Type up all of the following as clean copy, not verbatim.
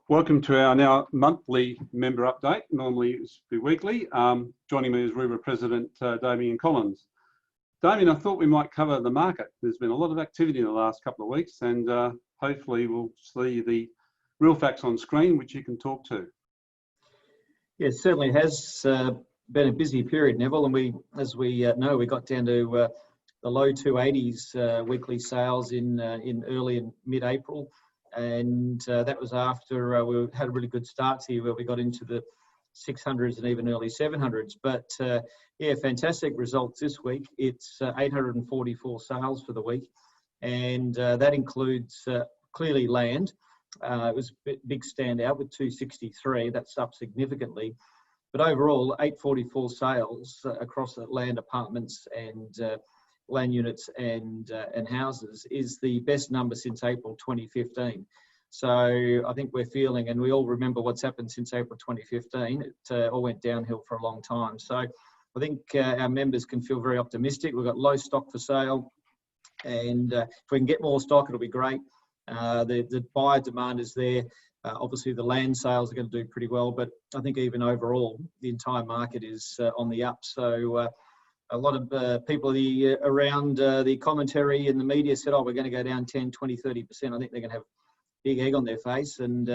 Welcome to our now monthly member update. Normally it's weekly. Joining me is REIWA President Damian. Damian, I thought we might cover the market. There's been a lot of activity in the last couple of weeks, and hopefully we'll see the real facts on screen, which you can talk to. Yeah, it certainly has been a busy period, Neville, and as we know, we got down to the low 280s weekly sales in early and mid-April. And that was after we had a really good start here where we got into the 600s and even early 700s. But yeah, fantastic results this week. It's 844 sales for the week, and that includes clearly land. It was a big standout with 263. That's up significantly. But overall, 844 sales across land, apartments, and land units and houses is the best number since April 2015. So I think we're feeling, and we all remember what's happened since April 2015. It all went downhill for a long time. So I think our members can feel very optimistic. We've got low stock for sale, and if we can get more stock, it'll be great. The buyer demand is there. Obviously, the land sales are going to do pretty well, but I think even overall, the entire market is on the up. So a lot of people around the commentary in the media said, oh, we're going to go down 10, 20, 30%. I think they're going to have a big egg on their face. And,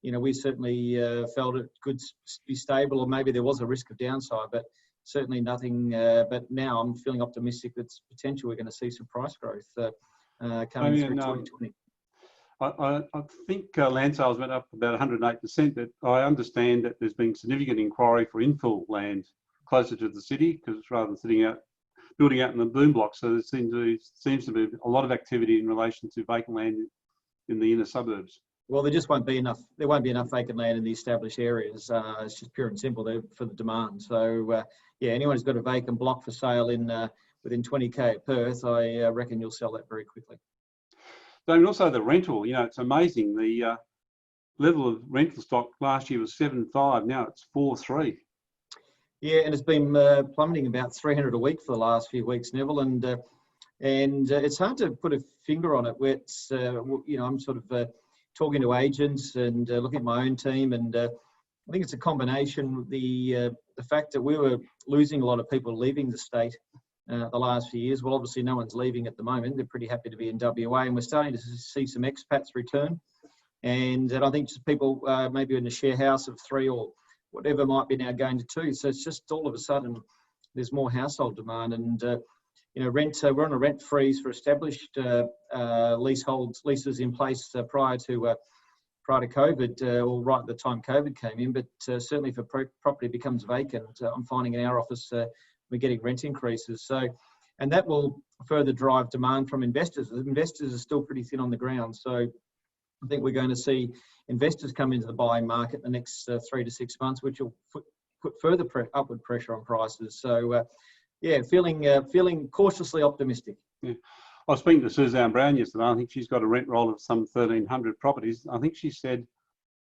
you know, we certainly felt it could be stable, or maybe there was a risk of downside, but certainly nothing. But now I'm feeling optimistic that it's potential we're going to see some price growth coming through 2020. I think land sales went up about 108%, but I understand that there's been significant inquiry for infill land closer to the city, because rather than building out in the boom blocks, so there seems to be a lot of activity in relation to vacant land in the inner suburbs. Well, there just won't be enough. There won't be enough vacant land in the established areas. It's just pure and simple for the demand. So yeah, anyone who's got a vacant block for sale in within 20k at Perth, I reckon you'll sell that very quickly. And also the rental. You know, it's amazing. The level of rental stock last year was 7.5. Now it's 4.3. Yeah, and it's been plummeting about 300 a week for the last few weeks, Neville, and it's hard to put a finger on it. Where it's, you know, I'm sort of talking to agents and looking at my own team, and I think it's a combination. The fact that we were losing a lot of people leaving the state the last few years. Well, obviously no one's leaving at the moment. They're pretty happy to be in WA, and we're starting to see some expats return. And I think just people maybe in a share house of 3 or whatever might be now going to 2. So it's just all of a sudden there's more household demand, and you know, we're on a rent freeze for established leases in place prior to COVID, or right at the time COVID came in. But certainly if a property becomes vacant, I'm finding in our office we're getting rent increases. So, and that will further drive demand from investors. Investors are still pretty thin on the ground, so I think we're going to see investors come into the buying market the next 3 to 6 months, which will put further upward pressure on prices. So, yeah, feeling cautiously optimistic. Yeah. I was speaking to Suzanne Brown yesterday. I think she's got a rent roll of some 1,300 properties. I think she said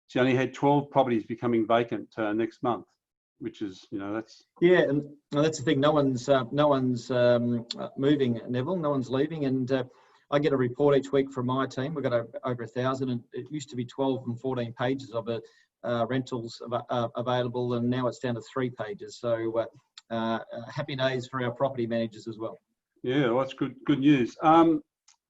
she only had 12 properties becoming vacant next month, which is, you know, that's... Yeah, and that's the thing. No one's moving, Neville. No one's leaving, and I get a report each week from my team. We've got over 1,000, and it used to be 12 and 14 pages of rentals available, and now it's down to 3 pages. So happy days for our property managers as well. Yeah, well, that's good news. I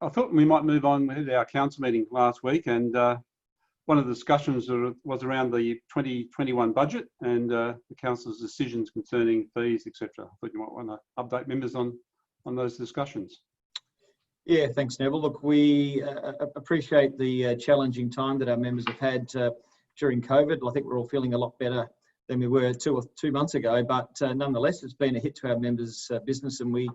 thought we might move on. We had our council meeting last week, and one of the discussions was around the 2021 budget and the council's decisions concerning fees, etc. I thought you might want to update members on those discussions. Yeah, thanks, Neville. Look, we appreciate the challenging time that our members have had during COVID. I think we're all feeling a lot better than we were 2 months ago, but nonetheless, it's been a hit to our members' business, and we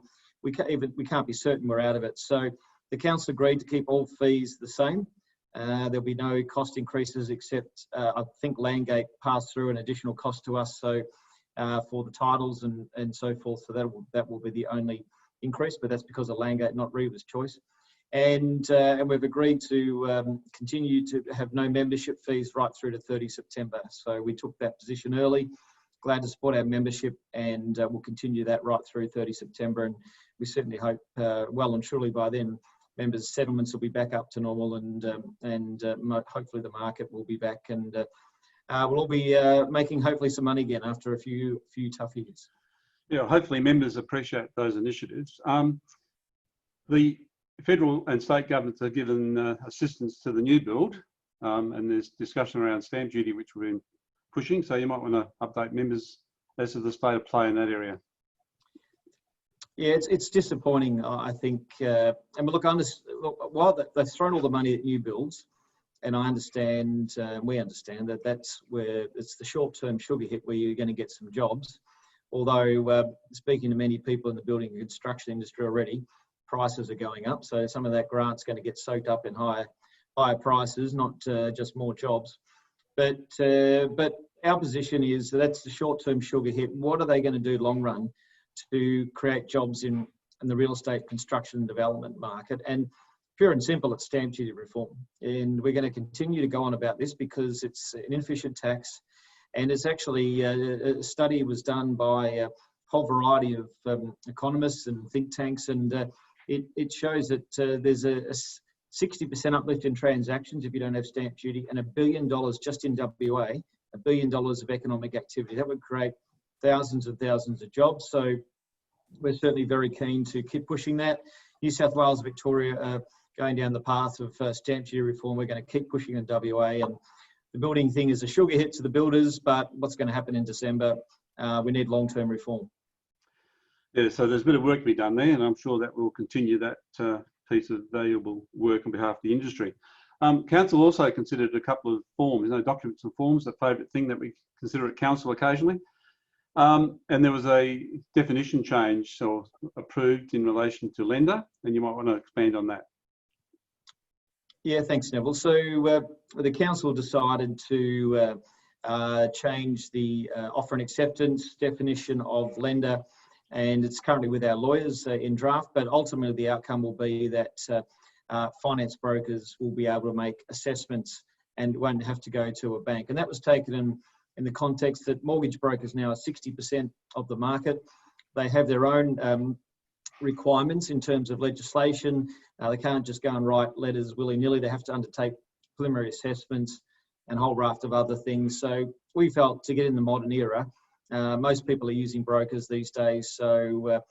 can't be certain we're out of it. So the council agreed to keep all fees the same. There'll be no cost increases except I think Landgate passed through an additional cost to us, so for the titles and so forth. So that will be the only increase, but that's because of Landgate, not REIWA's choice. And we've agreed to continue to have no membership fees right through to 30 September. So we took that position early. Glad to support our membership, and we'll continue that right through 30 September. And we certainly hope well and truly by then members' settlements will be back up to normal, and hopefully the market will be back, and we'll all be making hopefully some money again after a few tough years. Yeah, hopefully members appreciate those initiatives. The federal and state governments have given assistance to the new build, and there's discussion around stamp duty, which we've been pushing. So you might want to update members as to the state of play in that area. Yeah, it's disappointing, I think. And look, while they've thrown all the money at new builds, and I understand, we understand that that's where it's the short-term sugar hit where you're going to get some jobs. Although speaking to many people in the building and construction industry already, prices are going up. So some of that grant's going to get soaked up in higher prices, not just more jobs. But our position is that's the short-term sugar hit. What are they going to do long run to create jobs in the real estate construction and development market? And pure and simple, it's stamp duty reform. And we're going to continue to go on about this because it's an inefficient tax. And it's actually a study was done by a whole variety of economists and think tanks, and it shows that there's a 60% uplift in transactions if you don't have stamp duty, and $1 billion just in WA, $1 billion of economic activity. That would create thousands and thousands of jobs. So we're certainly very keen to keep pushing that. New South Wales, Victoria are going down the path of stamp duty reform. We're going to keep pushing in WA, and the building thing is a sugar hit to the builders, but what's going to happen in December? We need long-term reform. Yeah, so there's a bit of work to be done there, and I'm sure that will continue that piece of valuable work on behalf of the industry. Council also considered a couple of forms, documents and forms, a favourite thing that we consider at Council occasionally. And there was a definition change so approved in relation to lender, and you might want to expand on that. Yeah, thanks, Neville. So the council decided to change the offer and acceptance definition of lender, and it's currently with our lawyers in draft, but ultimately the outcome will be that finance brokers will be able to make assessments and won't have to go to a bank. And that was taken in the context that mortgage brokers now are 60% of the market. They have their own requirements in terms of legislation. They can't just go and write letters willy-nilly. They have to undertake preliminary assessments and a whole raft of other things. So we felt to get in the modern era, most people are using brokers these days. So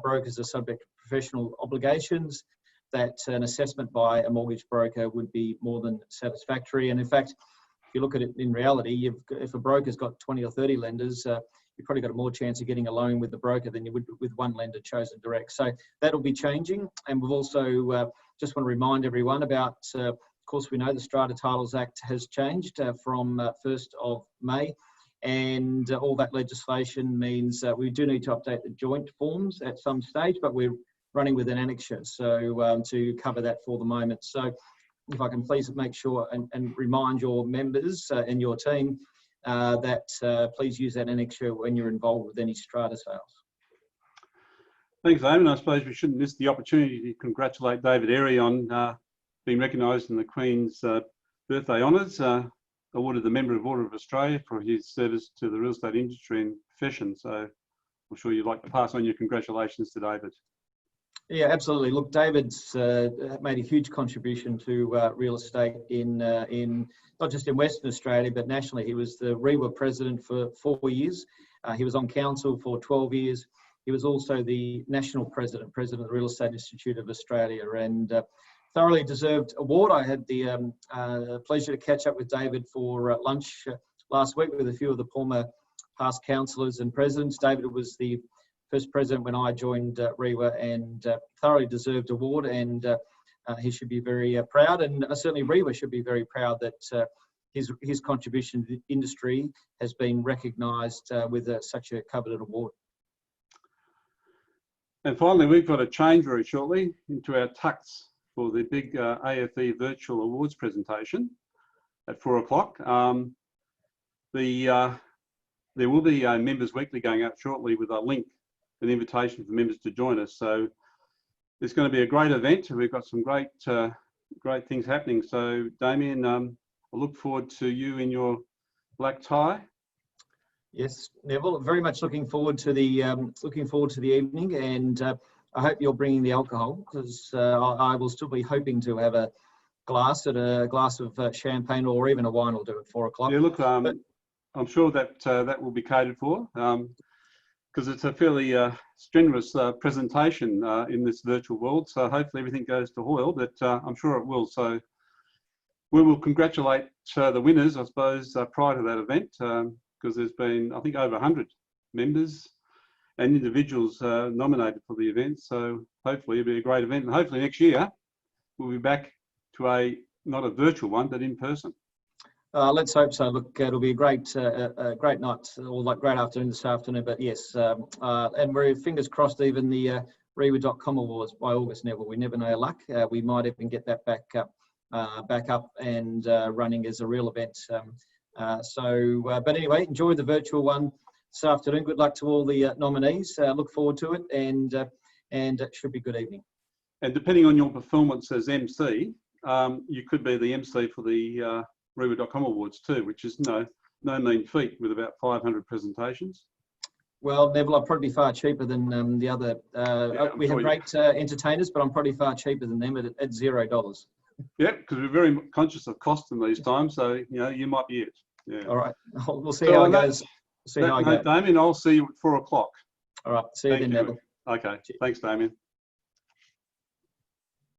brokers are subject to professional obligations, that an assessment by a mortgage broker would be more than satisfactory. And in fact, if you look at it in reality, if a broker's got 20 or 30 lenders, you've probably got a more chance of getting a loan with the broker than you would with one lender chosen direct. So that'll be changing. And we've also just want to remind everyone about, of course, we know the Strata Titles Act has changed from 1st of May. And all that legislation means we do need to update the joint forms at some stage, but we're running with an annexure to cover that for the moment. So if I can please make sure and remind your members and your team that please use that annexure when you're involved with any strata sales. Thanks, Damian. I suppose we shouldn't miss the opportunity to congratulate David Airey on being recognised in the Queen's birthday honours, awarded the Member of Order of Australia for his service to the real estate industry and profession. So I'm sure you'd like to pass on your congratulations to David. Yeah, absolutely. Look, David's made a huge contribution to real estate in not just in Western Australia, but nationally. He was the REIWA president for 4 years. He was on council for 12 years. He was also the national president of the Real Estate Institute of Australia, and thoroughly deserved award. I had the pleasure to catch up with David for lunch last week with a few of the former past councillors and presidents. David was the first president when I joined REIWA, and thoroughly deserved award, and he should be very proud, and certainly REIWA should be very proud that his contribution to the industry has been recognised with such a coveted award. And finally, we've got to change very shortly into our tux for the big AFE virtual awards presentation at 4 o'clock. There will be a Members Weekly going out shortly with a link, an invitation for members to join us. So it's going to be a great event. We've got some great things happening. So Damian, I look forward to you in your black tie. Yes, Neville. Very much looking forward to the evening, and I hope you're bringing the alcohol, because I will still be hoping to have a glass of champagne, or even a wine will do at 4 o'clock. Yeah, look, I'm sure that that will be catered for, because it's a fairly strenuous presentation in this virtual world. So hopefully everything goes to Hoyle, but I'm sure it will. So we will congratulate the winners, I suppose, prior to that event, because there's been, I think, over 100 members and individuals nominated for the event. So hopefully it'll be a great event, and hopefully next year we'll be back to not a virtual one, but in person. Let's hope so. Look, it'll be a great night, or like great afternoon this afternoon. But yes, and we're fingers crossed. Even the REIWA.com Awards by August, Neville. We never know our luck. We might even get that back up and running as a real event. But anyway, enjoy the virtual one this afternoon. Good luck to all the nominees. Look forward to it, and it should be a good evening. And depending on your performance as MC, you could be the MC for the REIWA.com Awards too, which is no mean feat, with about 500 presentations. Well, Neville, I'll probably be far cheaper than the other. We have great entertainers, but I'm probably far cheaper than them at $0. Yeah, because we're very conscious of cost in these times, so you might be it. Yeah. All right, we'll see how it goes. Damien, I'll see you at 4 o'clock. All right, see you then, Neville. Okay, thanks, Damian.